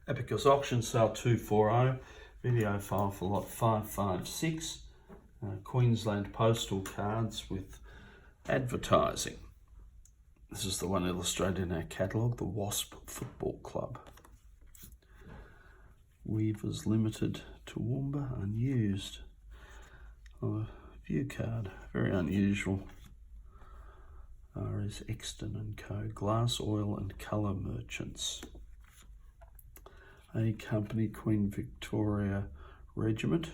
Epicus Auction Sale 240, video file for lot 556, Queensland postal cards with advertising. This is the one illustrated in our catalogue, the Wasp Football Club. Weavers Limited, Toowoomba, unused. View card, very unusual. R.S. Exton and Co. Glass, Oil and Colour Merchants. A Company, Queen Victoria Regiment.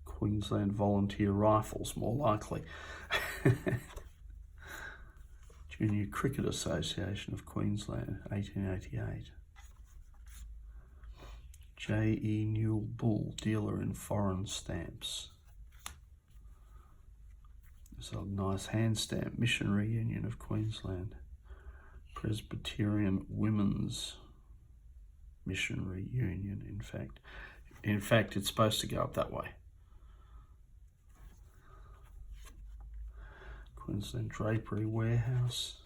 Queensland Volunteer Rifles, more likely. Junior Cricket Association of Queensland, 1888. J.E. Newell Bull, dealer in foreign stamps. There's a nice hand stamp, Missionary Union of Queensland. Presbyterian Women's Missionary Union, in fact. In fact, it's supposed to go up that way. Queensland Drapery Warehouse.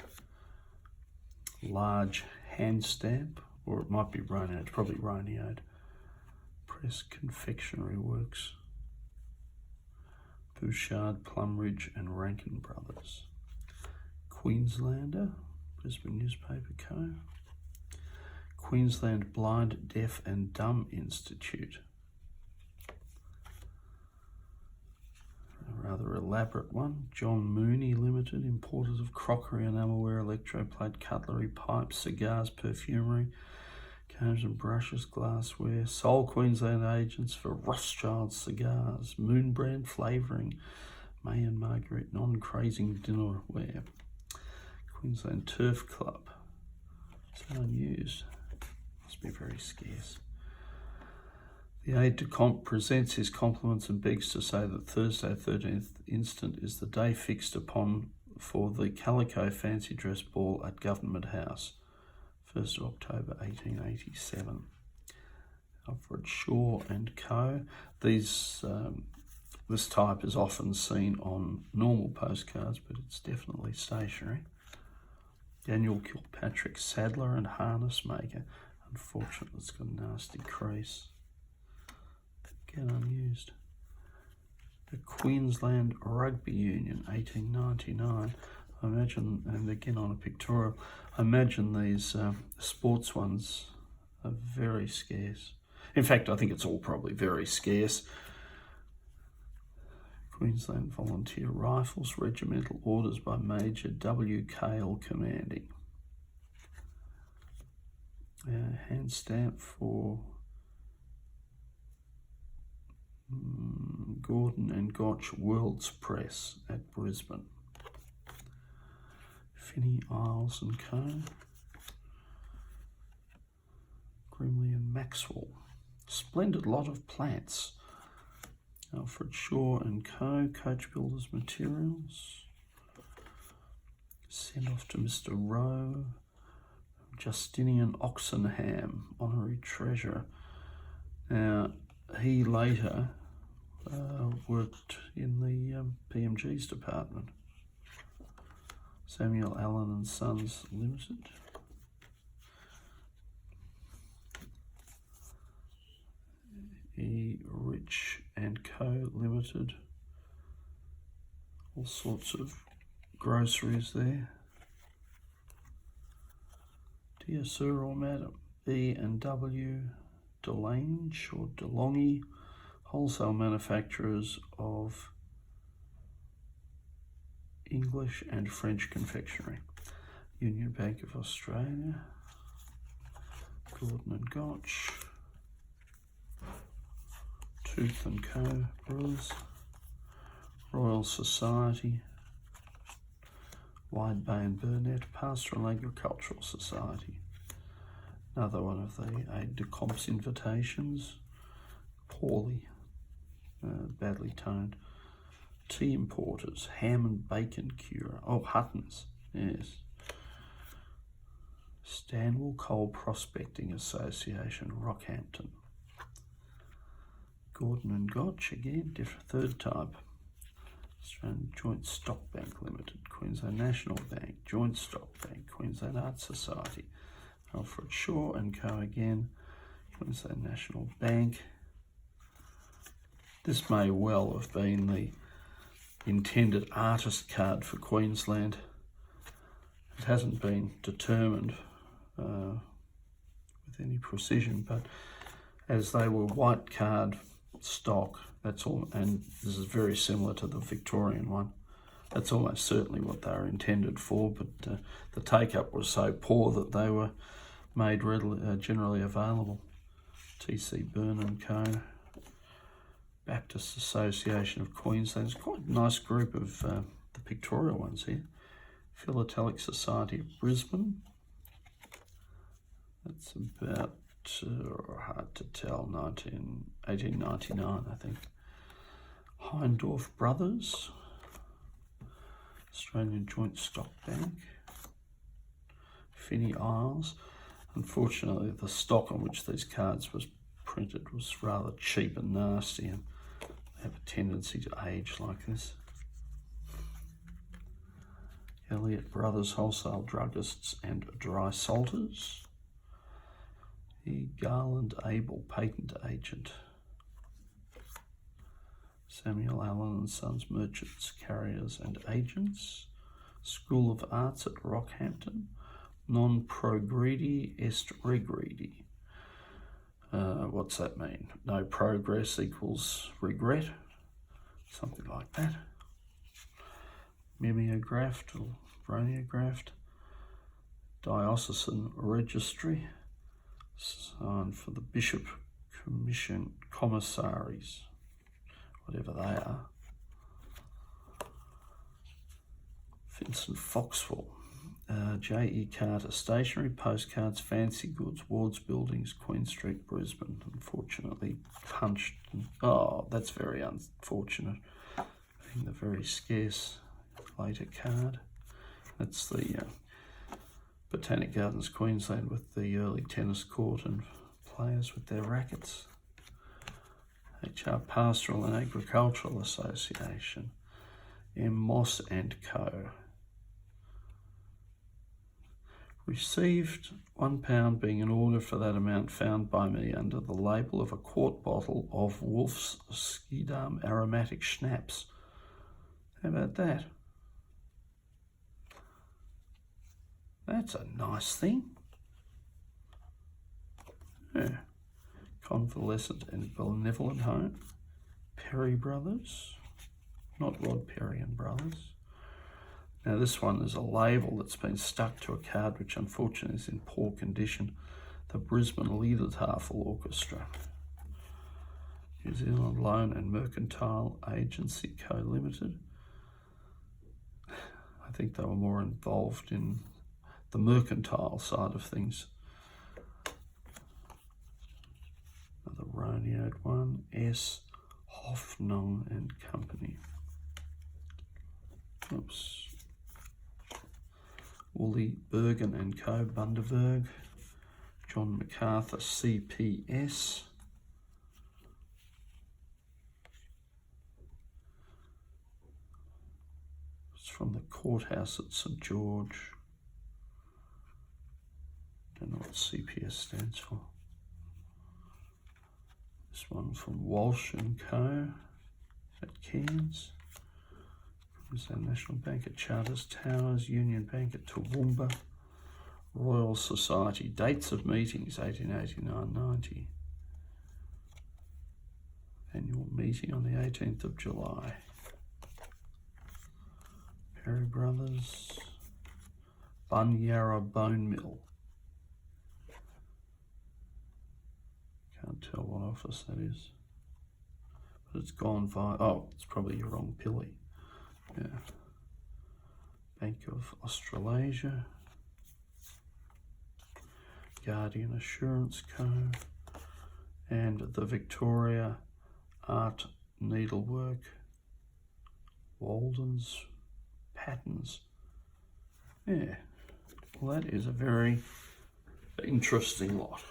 Large hand stamp, or it might be Ronioed, it's probably Ronioed. Press Confectionery Works. Bouchard, Plumridge and Rankin Brothers. Queenslander, Brisbane Newspaper Co. Queensland Blind, Deaf and Dumb Institute. A rather elaborate one. John Mooney Limited, importers of crockery, enamelware, electroplate, cutlery, pipes, cigars, perfumery, combs and brushes, glassware. Sole Queensland agents for Rothschild cigars, Moon brand flavouring, May and Margaret non-crazing dinnerware. Queensland Turf Club, it's unused, must be very scarce. The aide-de-camp presents his compliments and begs to say that Thursday, 13th instant, is the day fixed upon for the Calico Fancy Dress Ball at Government House, 1st of October 1887. Alfred Shaw and Co. This type is often seen on normal postcards, but it's definitely stationary. Daniel Kilpatrick, saddler and harness maker. Unfortunately, it's got a nasty crease. Again, unused. The Queensland Rugby Union, 1899. I imagine, and again on a pictorial, I imagine these sports ones are very scarce. In fact, I think it's all probably very scarce. Queensland Volunteer Rifles, regimental orders by Major W. Cale commanding. Hand stamp for Gordon and Gotch World's Press at Brisbane. Finney, Isles and Co. Grimley and Maxwell. Splendid lot of plants. Alfred Shaw and Co. Coach Builders Materials. Sent off to Mr. Rowe. Justinian Oxenham, honorary treasurer. Now, he later worked in the PMG's department. Samuel Allen and Sons Limited. E. Rich and Co. Limited. All sorts of groceries there. Dear Sir or Madam, E and W Delange or DeLonghi, wholesale manufacturers of English and French confectionery. Union Bank of Australia. Gordon and Gotch. Tooth and Co. Brewers. Royal Society. Wide Bay and Burnett. Pastoral Agricultural Society. Another one of the aide-de-camp's invitations. Poorly, badly toned. Tea importers, ham and bacon cure. Oh, Hutton's, yes. Stanwell Coal Prospecting Association, Rockhampton. Gordon and Gotch, again, third type. Australian Joint Stock Bank Limited, Queensland National Bank, Joint Stock Bank, Queensland Art Society, Alfred Shaw and Co. again. Queensland National Bank. This may well have been the intended artist card for Queensland. It hasn't been determined with any precision, but as they were white card stock, that's all, and this is very similar to the Victorian one. That's almost certainly what they were intended for, but the take-up was so poor that they were made generally available. T.C. Byrne and Co. Baptist Association of Queensland. It's quite a nice group of the pictorial ones here. Philatelic Society of Brisbane. That's about, hard to tell, 1899, I think. Hindorf Brothers. Australian Joint Stock Bank. Finney Isles. Unfortunately, the stock on which these cards was printed was rather cheap and nasty, and they have a tendency to age like this. Elliott Brothers Wholesale Druggists and Dry Salters. E. Garland Abel Patent Agent. Samuel Allen and Sons Merchants, Carriers and Agents. School of Arts at Rockhampton. Non progredi est regredi. What's that mean? No progress equals regret. Something like that. Mimeographed or Broniographed. Diocesan Registry. Signed for the Bishop Commission Commissaries, whatever they are. Vincent Foxwell. J.E. Carter Stationery, Postcards, Fancy Goods, Wards Buildings, Queen Street, Brisbane. Unfortunately punched. Oh, that's very unfortunate. Being the very scarce later card. That's the Botanic Gardens, Queensland, with the early tennis court and players with their rackets. HR Pastoral and Agricultural Association. M. Moss and Co. Received £1 being an order for that amount found by me under the label of a quart bottle of Wolf's Schiedam aromatic schnapps. How about that? That's a nice thing. Yeah. Convalescent and Benevolent Home. Perry Brothers. Not Rod Perry and Brothers. Now this one is a label that's been stuck to a card which unfortunately is in poor condition. The Brisbane Liedertafel Orchestra. New Zealand Loan and Mercantile Agency Co. Limited. I think they were more involved in the mercantile side of things. Another Roneoed one. S. Hoffnung and Company. Oops. Woolley Bergen and Co. Bundaberg. John MacArthur CPS. It's from the courthouse at St George. Don't know what CPS stands for. This one from Walsh and Co. at Cairns. Queensland National Bank at Charters Towers, Union Bank at Toowoomba, Royal Society, dates of meetings 1889-90. Annual meeting on the 18th of July. Perry Brothers, Bunyara Bone Mill. Can't tell what office that is, but it's gone via, oh, it's probably your wrong Pilly. Yeah. Bank of Australasia, Guardian Assurance Co. and the Victoria Art Needlework, Walden's Patterns. Yeah, well that is a very interesting lot.